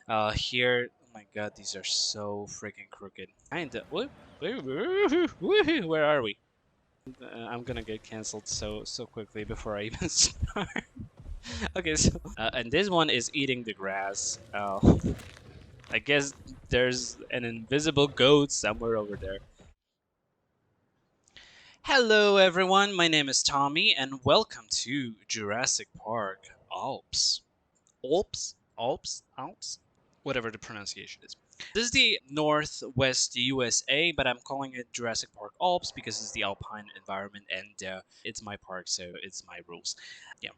Here, oh my god, these are so freaking crooked. Kinda. Where are we? I'm gonna get cancelled so quickly before I even start. Okay, so and this one is eating the grass. I guess there's an invisible goat somewhere over there. Hello, everyone. My name is Tommy, and welcome to Jurassic Park Alps. Alps, whatever the pronunciation is. This is the Northwest USA, but I'm calling it Jurassic Park Alps because it's the alpine environment and it's my park, so it's my rules. Yeah.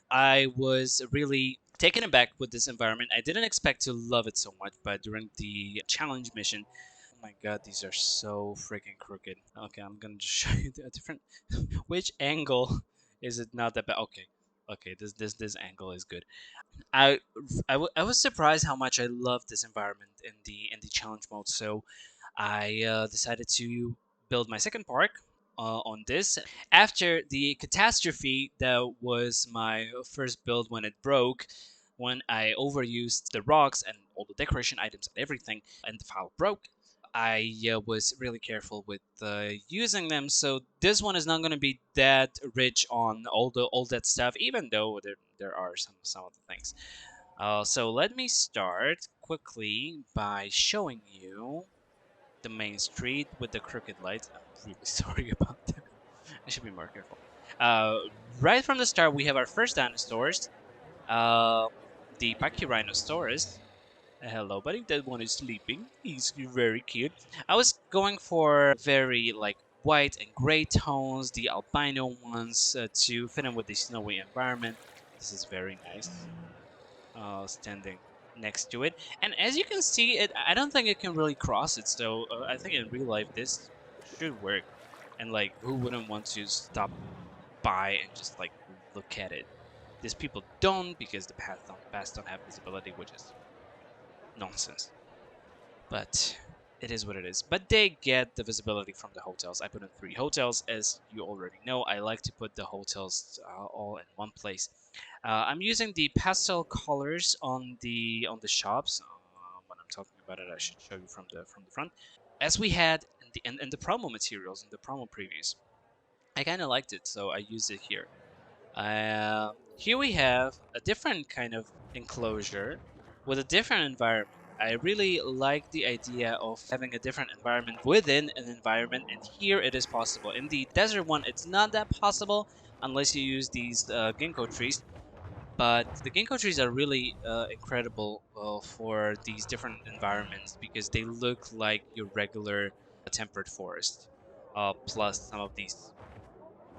I was really taken aback with this environment. I didn't expect to love it so much, but during the challenge mission, oh my god, these are so freaking crooked. Okay, I'm gonna just show you a different. Which angle is it not that bad? Okay, okay, this angle is good. I I was surprised how much I loved this environment in the challenge mode. So I decided to build my second park on this. After the catastrophe that was my first build when it broke, when I overused the rocks and all the decoration items and everything, and the file broke. I was really careful with using them, so this one is not going to be that rich on all that stuff, even though there are some of the things. So let me start quickly by showing you the main street with the crooked lights. I'm really sorry about that. I should be more careful. Uh, right from the start, we have our first dinosaurs. Uh, the Pachyrhinosaurus. Hello, buddy. That one is sleeping. He's very cute. I was going for very like white and gray tones, the albino ones, to fit in with the snowy environment. This is very nice. Standing next to it. And as you can see, I don't think it can really cross it. So I think in real life this should work. And like, who wouldn't want to stop by and just like look at it? These people don't because the paths don't have visibility, which is nonsense. But it is what it is. But they get the visibility from the hotels. I put in 3 hotels, as you already know. I like to put the hotels all in one place. I'm using the pastel colors on the shops. When I'm talking about it, I should show you from the front. As we had in the promo materials in the promo previews, I kind of liked it, so I used it here. Here we have a different kind of enclosure with a different environment. I really like the idea of having a different environment within an environment, and here it is possible. In the desert one, it's not that possible unless you use these ginkgo trees, but the ginkgo trees are really incredible for these different environments because they look like your regular temperate forest, plus some of these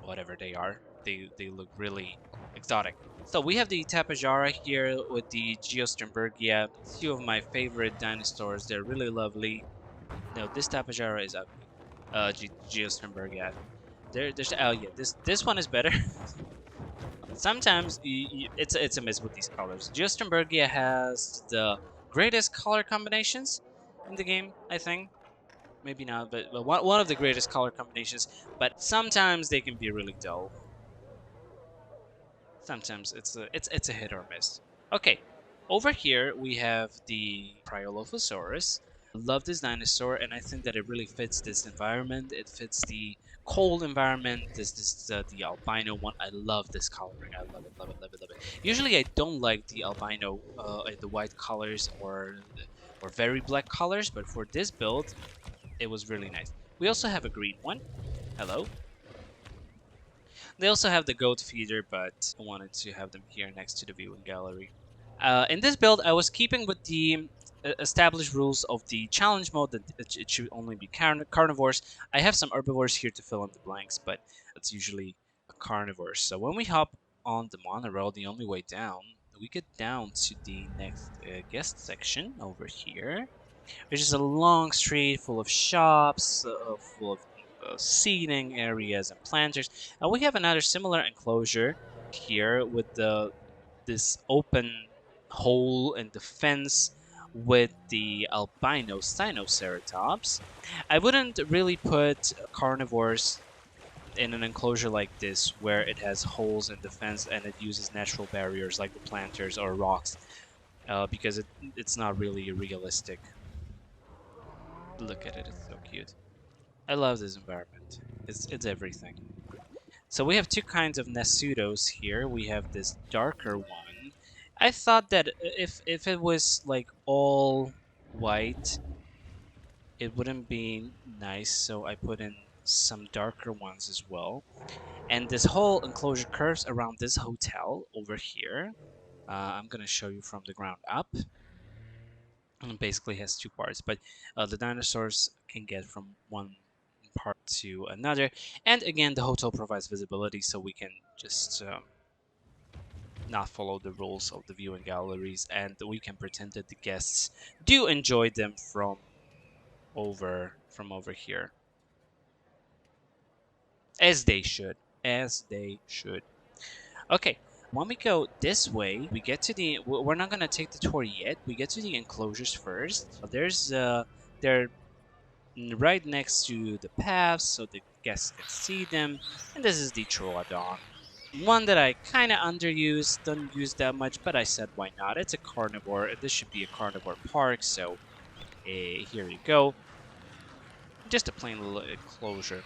whatever they are. They look really exotic. So we have the Tapejara here with the Geosternbergia. Two of my favorite dinosaurs. They're really lovely. No, this Tapejara is ugly. Geosternbergia. There's oh yeah, this one is better. Sometimes it's a miss with these colors. Geosternbergia has the greatest color combinations in the game, I think. Maybe not, but one of the greatest color combinations. But sometimes they can be really dull. Sometimes it's a hit or miss. Okay, over here we have the Cryolophosaurus. I love this dinosaur, and I think that it really fits this environment. It fits the cold environment. This the albino one. I love this coloring. I love it, love it, love it, love it. Usually I don't like the albino, the white colors or very black colors, but for this build, it was really nice. We also have a green one. Hello. They also have the goat feeder, but I wanted to have them here next to the viewing gallery. In this build, I was keeping with the established rules of the challenge mode that it should only be carnivores. I have some herbivores here to fill in the blanks, but it's usually carnivores. So when we hop on the monorail, the only way down, we get down to the next guest section over here, which is a long street full of shops, full of seating areas and planters. And we have another similar enclosure here with this open hole in the fence with the albino Sinoceratops. I wouldn't really put carnivores in an enclosure like this where it has holes in the fence and it uses natural barriers like the planters or rocks. because it's not really realistic. Look at it, it's so cute. I love this environment. It's everything. So we have two kinds of Nasudos here. We have this darker one. I thought that if it was like all white, it wouldn't be nice, so I put in some darker ones as well. And this whole enclosure curves around this hotel over here. I'm gonna show you from the ground up. And it basically has two parts, but the dinosaurs can get from one part to another. And again, the hotel provides visibility, so we can just not follow the rules of the viewing galleries, and we can pretend that the guests do enjoy them from over here, as they should, as they should. Okay, when we go this way, we get to the. We're not gonna take the tour yet. We get to the enclosures first. There's they're right next to the paths, so the guests can see them. And this is the Troodon. One that I kind of underused, don't use that much, but I said why not? It's a carnivore. This should be a carnivore park, so here you go. Just a plain little enclosure.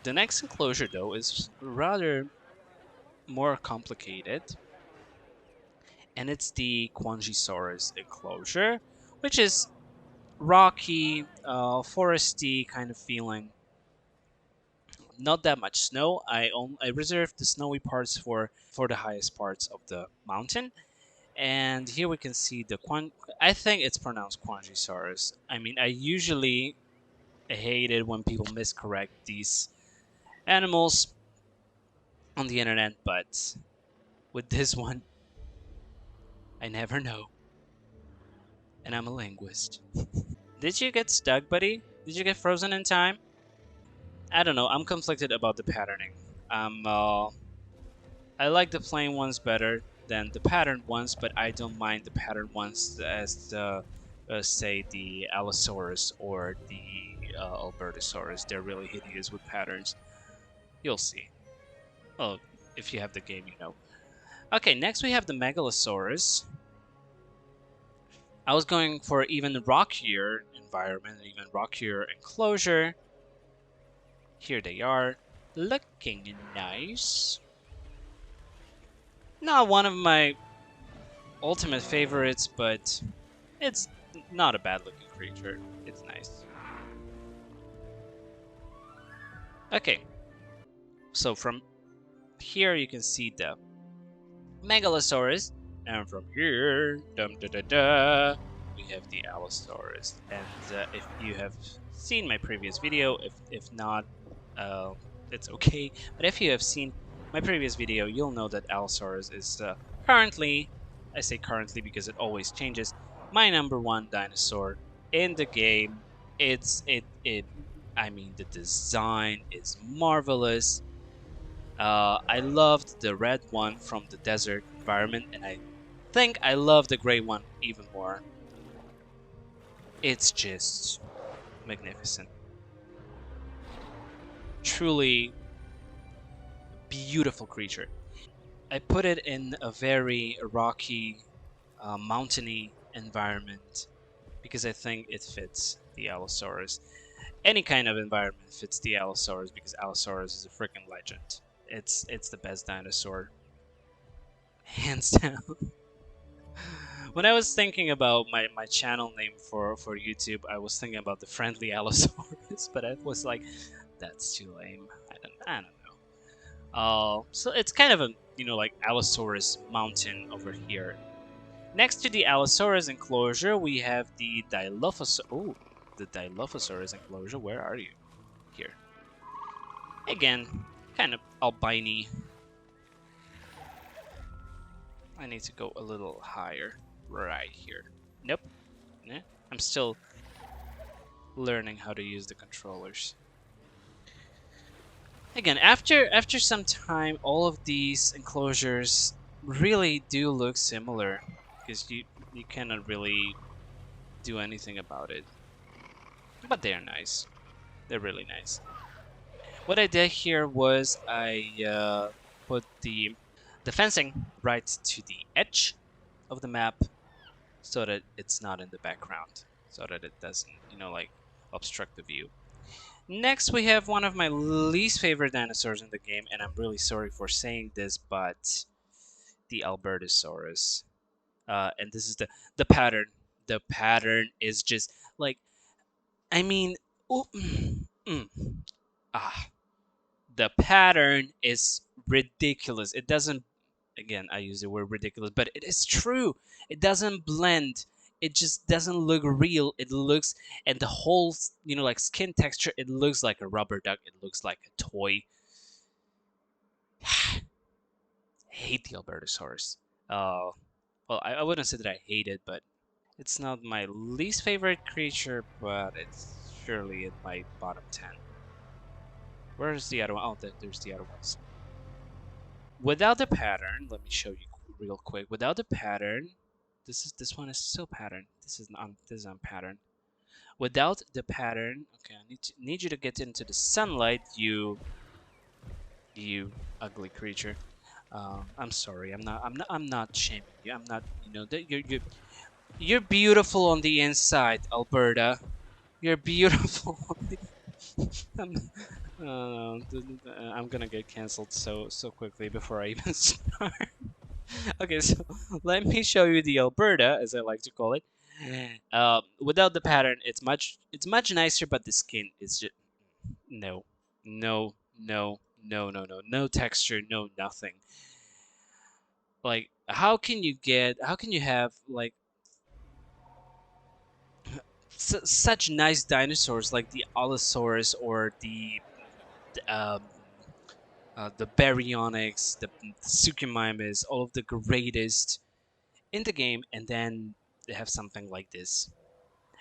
The next enclosure, though, is rather more complicated, and it's the Qianzhousaurus enclosure, which is rocky, foresty kind of feeling. Not that much snow. I reserved the snowy parts for the highest parts of the mountain. And here we can see the I think it's pronounced Qianzhousaurus. I mean, I usually hate it when people miscorrect these animals on the internet, but with this one, I never know. And I'm a linguist. Did you get stuck, buddy? Did you get frozen in time? I don't know. I'm conflicted about the patterning. I like the plain ones better than the patterned ones, but I don't mind the patterned ones as say the Allosaurus or the Albertosaurus. They're really hideous with patterns. You'll see. Well, if you have the game, you know. Okay, next we have the Megalosaurus. I was going for even rockier environment, even rockier enclosure. Here they are, looking nice. Not one of my ultimate favorites, but it's not a bad looking creature. It's nice. Okay, so from here you can see the Megalosaurus, and from here, we have the Allosaurus. And if you have seen my previous video, if not, it's okay. But if you have seen my previous video, you'll know that Allosaurus is currently, I say currently because it always changes, my #1 dinosaur in the game. I mean, the design is marvelous. I loved the red one from the desert environment, and I think I love the gray one even more. It's just magnificent. Truly beautiful creature. I put it in a very rocky, mountainy environment because I think it fits the Allosaurus. Any kind of environment fits the Allosaurus because Allosaurus is a freaking legend. It's the best dinosaur, hands down. When I was thinking about my channel name for YouTube, I was thinking about the friendly Allosaurus, but I was like, that's too lame. I don't know. So it's kind of a like Allosaurus mountain over here. Next to the Allosaurus enclosure, we have the Dilophosaurus. Oh, the Dilophosaurus enclosure. Where are you? Here. Again, kind of albino. I need to go a little higher. Right here. Nope. Nah, I'm still learning how to use the controllers. Again, after some time, all of these enclosures really do look similar because you cannot really do anything about it. But they're nice. They're really nice. What I did here was I put the fencing right to the edge of the map, so that it's not in the background, so that it doesn't, like obstruct the view. Next, we have one of my least favorite dinosaurs in the game, and I'm really sorry for saying this, but the Albertosaurus. And this is the pattern. The pattern is just like, I mean, ooh, mm, ah, the pattern is ridiculous. It doesn't. Again, I use the word ridiculous, but it is true. It doesn't blend. It just doesn't look real. It looks, and the whole, like skin texture, it looks like a rubber duck. It looks like a toy. I hate the Albertosaurus. Well, I wouldn't say that I hate it, but it's not my least favorite creature, but it's surely in my bottom 10. Where's the other one? Oh, there's the other ones. Without the pattern, let me show you real quick. Without the pattern, this one is still pattern. This is on pattern. Without the pattern, okay, I need you to get into the sunlight, you ugly creature. I'm sorry. I'm not shaming you. I'm not. You're beautiful on the inside, Alberta. You're beautiful. I'm, I'm gonna get canceled so quickly before I even start. Okay, so let me show you the Alberta, as I like to call it. Without the pattern, it's much nicer, but the skin is just no, no, no, no, no, no, no texture, no nothing. Like, how can you have like such nice dinosaurs like the Allosaurus or um, the Baryonyx, the Suchomimus, all of the greatest in the game, and then they have something like this.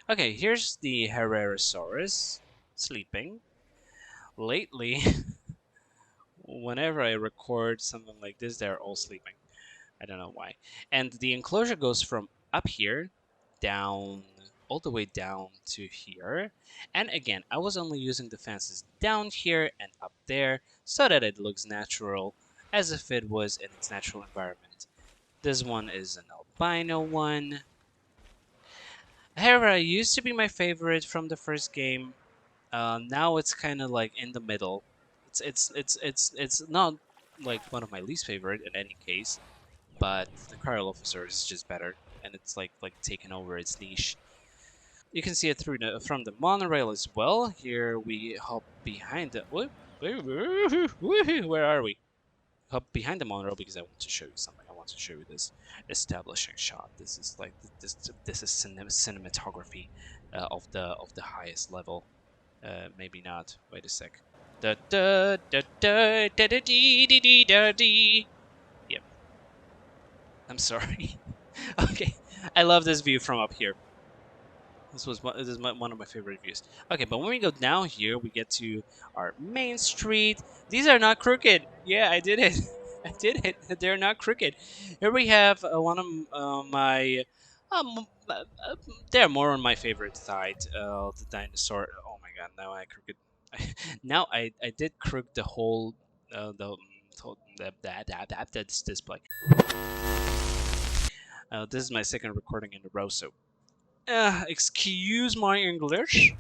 Okay, here's the Herrerasaurus sleeping. Lately, whenever I record something like this, they're all sleeping. I don't know why. And the enclosure goes from up here down all the way down to here. And again, I was only using the fences down here and up there so that it looks natural, as if it was in its natural environment. This one is an albino one. Hera used to be my favorite from the first game. Now it's kind of like in the middle. It's not like one of my least favorite in any case, but the Cryolophosaurus is just better, and it's like taking over its niche. You can see it from the monorail as well. Here we hop behind the. Where are we? Hop behind the monorail because I want to show you something. I want to show you this establishing shot. This is like this is cinematography of the highest level. Maybe not. Wait a sec. Da da da da da da dee dee dee da dee. Yep. I'm sorry. Okay, I love this view from up here. This is one of my favorite views. Okay, but when we go down here, we get to our main street. These are not crooked. Yeah, I did it. I did it. They're not crooked. Here we have one of my. They're more on my favorite side. The dinosaur. Oh my god! Now I crooked. Now I did crook the whole that's display. This is my second recording in a row, so excuse my English.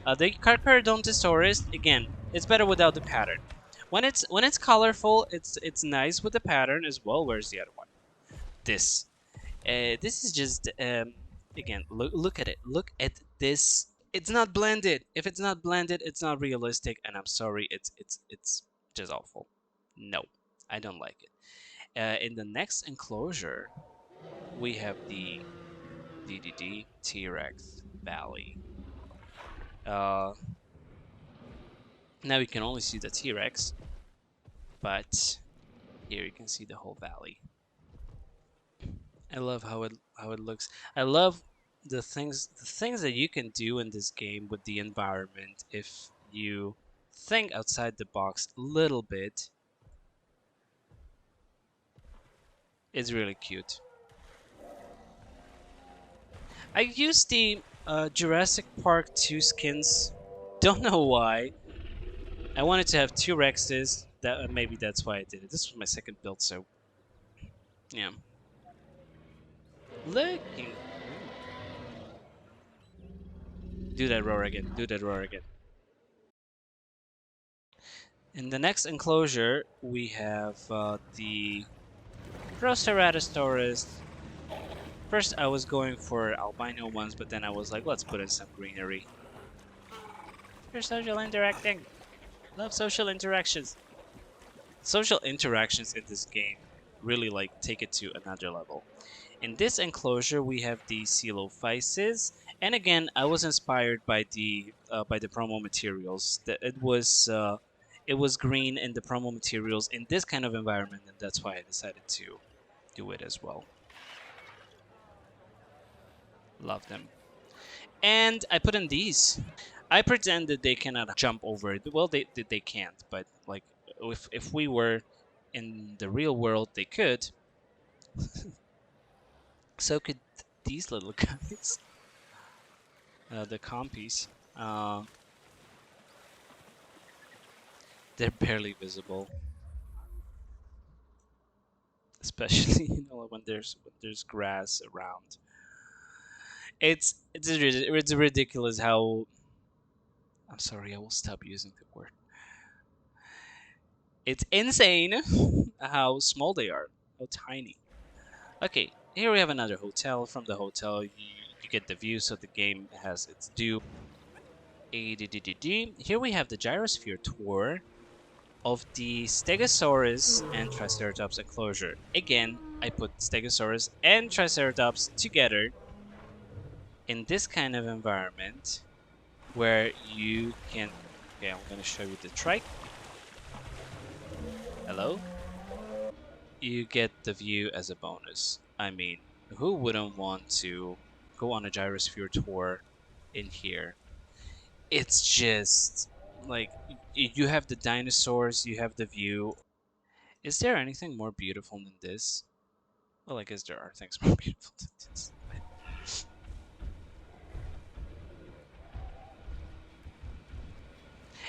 The Carcharodontosaurus, again, it's better without the pattern. When it's colorful, it's nice with the pattern as well. Where's the other one? This. This is just again. Look at it. Look at this. It's not blended. If it's not blended, it's not realistic. And I'm sorry, it's just awful. No, I don't like it. In the next enclosure, we have the DDD T-Rex Valley. Now you can only see the T-Rex, but here you can see the whole valley. I love how it looks. I love the things that you can do in this game with the environment if you think outside the box a little bit. It's really cute. I used the Jurassic Park 2 skins. Don't know why. I wanted to have two Rexes. That maybe that's why I did it. This was my second build, so yeah. Looking Do that roar again. Do that roar again. In the next enclosure, we have the Herrerasaurus. First, I was going for albino ones, but then I was like, let's put in some greenery. You're social interacting. Love social interactions. Social interactions in this game really like take it to another level. In this enclosure, we have the Dilophosaurus, and again, I was inspired by the promo materials. That it was green in the promo materials in this kind of environment, and that's why I decided to do it as well. Love them. And I put in these. I pretend that they cannot jump over it. Well, they can't, but like if we were in the real world, they could. So could these little guys, the compies. Uh, they're barely visible, especially when there's grass around. It's ridiculous how. I'm sorry, I will stop using the word. It's insane how small they are, how tiny. Okay, here we have another hotel. From the hotel, you get the view, so the game has its due. Here we have the Gyrosphere tour of the Stegosaurus and Triceratops enclosure. Again, I put Stegosaurus and Triceratops together in this kind of environment where you can. Okay, I'm going to show you the trike. Hello? You get the view as a bonus. I mean, who wouldn't want to go on a Gyrosphere tour in here? It's just like you have the dinosaurs, you have the view. Is there anything more beautiful than this? Well, I guess there are things more beautiful than this.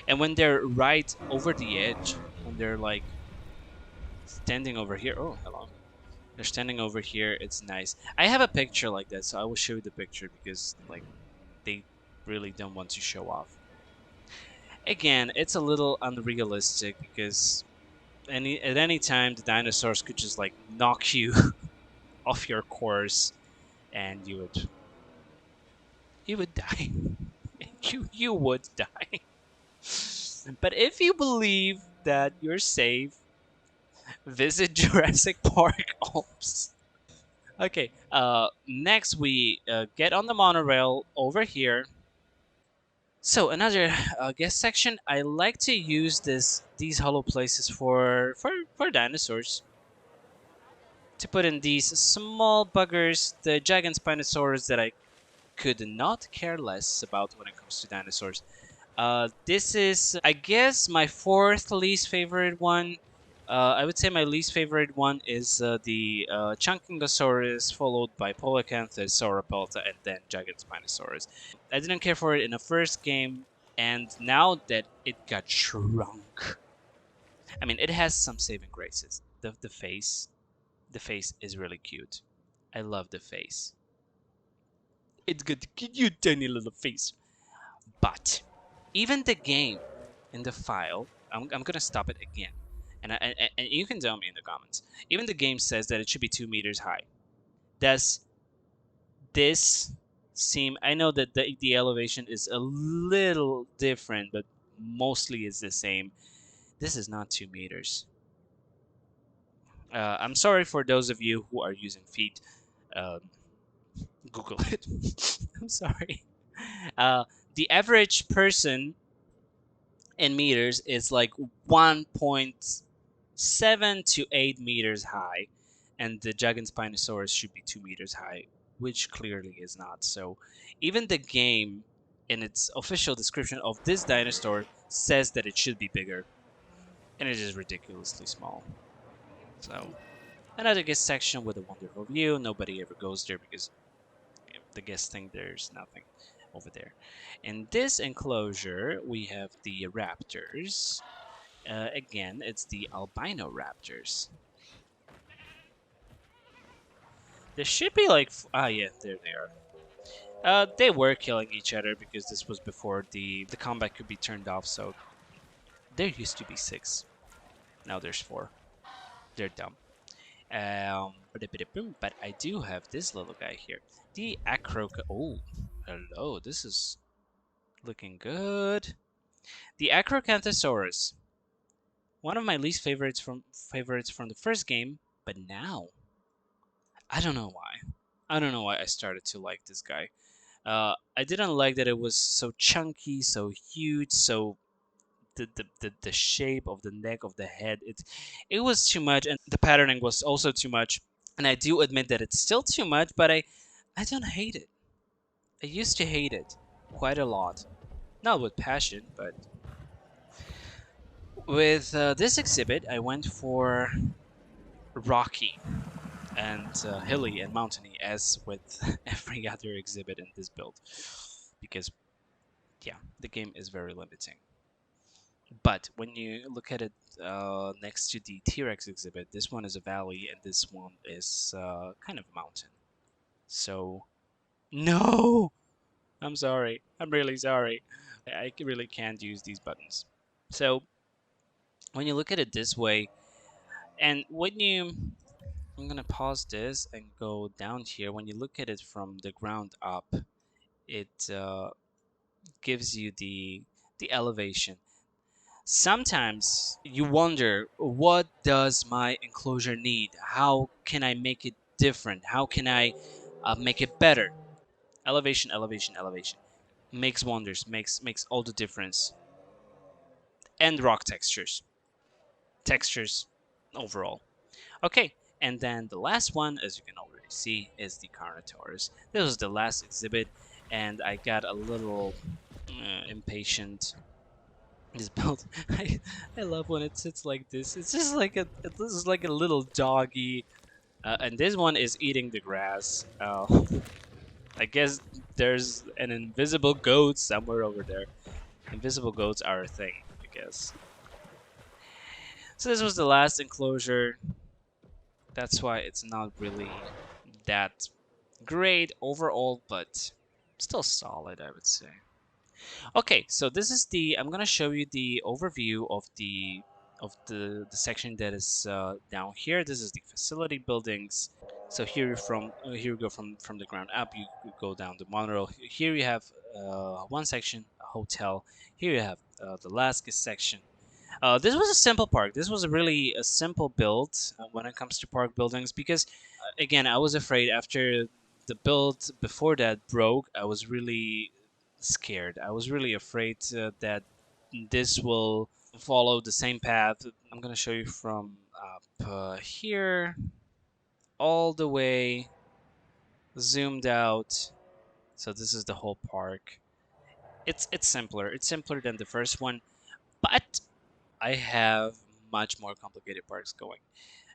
And when they're right over the edge, when they're like standing over here. Oh, hello. They're standing over here. It's nice. I have a picture like that, so I will show you the picture because like they really don't want to show off. Again, it's a little unrealistic because at any time the dinosaurs could just like knock you off your course and you would die. You would die. But if you believe that you're safe, visit Jurassic Park Alps. Okay, next we get on the monorail over here. So another guest section. I like to use these hollow places for dinosaurs. To put in these small buggers, the Gigantspinosaurus that I could not care less about when it comes to dinosaurs. This is, I guess, my fourth least favorite one. I would say my least favorite one is the Qianzhousaurus, followed by Sauropelta, and then Gigantspinosaurus. I didn't care for it in the first game, and now that it got shrunk, I mean, it has some saving graces. The face is really cute. I love the face. It's got a cute tiny little face. But even the game in the file, I'm gonna stop it again, and you can tell me in the comments. Even the game says that it should be 2 meters high. Does this seem? I know that the elevation is a little different, but mostly it's the same. This is not 2 meters. I'm sorry for those of you who are using feet. Um, Google it. I'm sorry. Uh, the average person in meters is like 1.7 to 8 meters high, and the Gigantspinosaurus should be 2 meters high, which clearly is not. So, even the game, in its official description of this dinosaur, says that it should be bigger, and it is ridiculously small. So, another guest section with a wonderful view. Nobody ever goes there because the guests think there's nothing over there. In this enclosure, we have the Raptors. Again, it's the albino Raptors. There should be like... Ah, yeah, there they are. They were killing each other because this was before the combat could be turned off. So there used to be 6. Now there's 4. They're dumb. But I do have this little guy here. The Oh, hello. This is looking good. The Acrocanthosaurus. One of my least favorites from the first game, but now I don't know why. I don't know why I started to like this guy. I didn't like that it was so chunky, so huge, so the shape of the neck of the head. It was too much, and the patterning was also too much. And I do admit that it's still too much, but I don't hate it. I used to hate it quite a lot. Not with passion, but with this exhibit, I went for rocky and hilly and mountainy, as with every other exhibit in this build, because yeah, the game is very limiting. But when you look at it next to the T-Rex exhibit, this one is a valley and this one is kind of a mountain. So, no! I'm sorry. I'm really sorry. I really can't use these buttons. So, when you look at it this way, and when you... I'm gonna pause this and go down here. When you look at it from the ground up, it gives you the elevation. Sometimes you wonder, what does my enclosure need? How can I make it different? How can I make it better? Elevation, elevation, elevation makes wonders, makes all the difference. And rock textures overall. Okay, and then the last one, as you can already see, is the Carnotaurus. This was the last exhibit, and I got a little impatient. This build, I love when it sits like this. It's just like this is like a little doggy, and this one is eating the grass. I guess there's an invisible goat somewhere over there. Invisible goats are a thing, I guess. So this was the last enclosure. That's why it's not really that great overall, but still solid, I would say. Okay, so this is I'm gonna show you the overview of the section that is down here. This is the facility buildings. So here you go from the ground up. You go down the monorail. Here you have one section, a hotel. Here you have the Alaska section. This was a simple park. This was a simple build when it comes to park buildings because, again, I was afraid after the build before that broke. I was really scared. I was really afraid that this will follow the same path. I'm gonna show you from up here all the way zoomed out. So this is the whole park. It's simpler. It's simpler than the first one, but I have much more complicated parks going.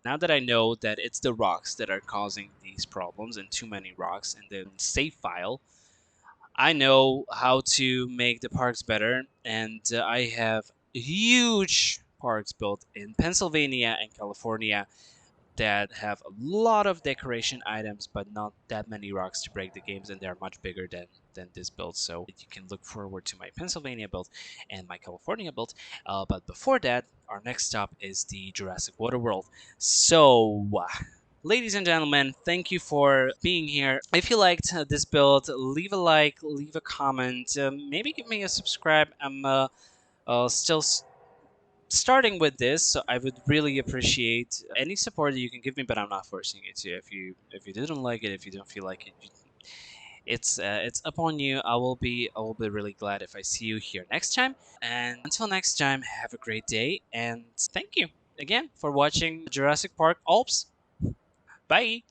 Now that I know that it's the rocks that are causing these problems and too many rocks in the save file, I know how to make the parks better, and I have huge parks built in Pennsylvania and California that have a lot of decoration items, but not that many rocks to break the games, and they're much bigger than this build. So you can look forward to my Pennsylvania build and my California build. But before that, our next stop is the Jurassic Water World. So. Ladies and gentlemen, thank you for being here. If you liked this build, leave a like, leave a comment, maybe give me a subscribe. I'm still starting with this, so I would really appreciate any support that you can give me, but I'm not forcing it to. If you didn't like it, if you don't feel like it, it's up on you. I will be really glad if I see you here next time. And until next time, have a great day, and thank you again for watching Jurassic Park Alps. Bye.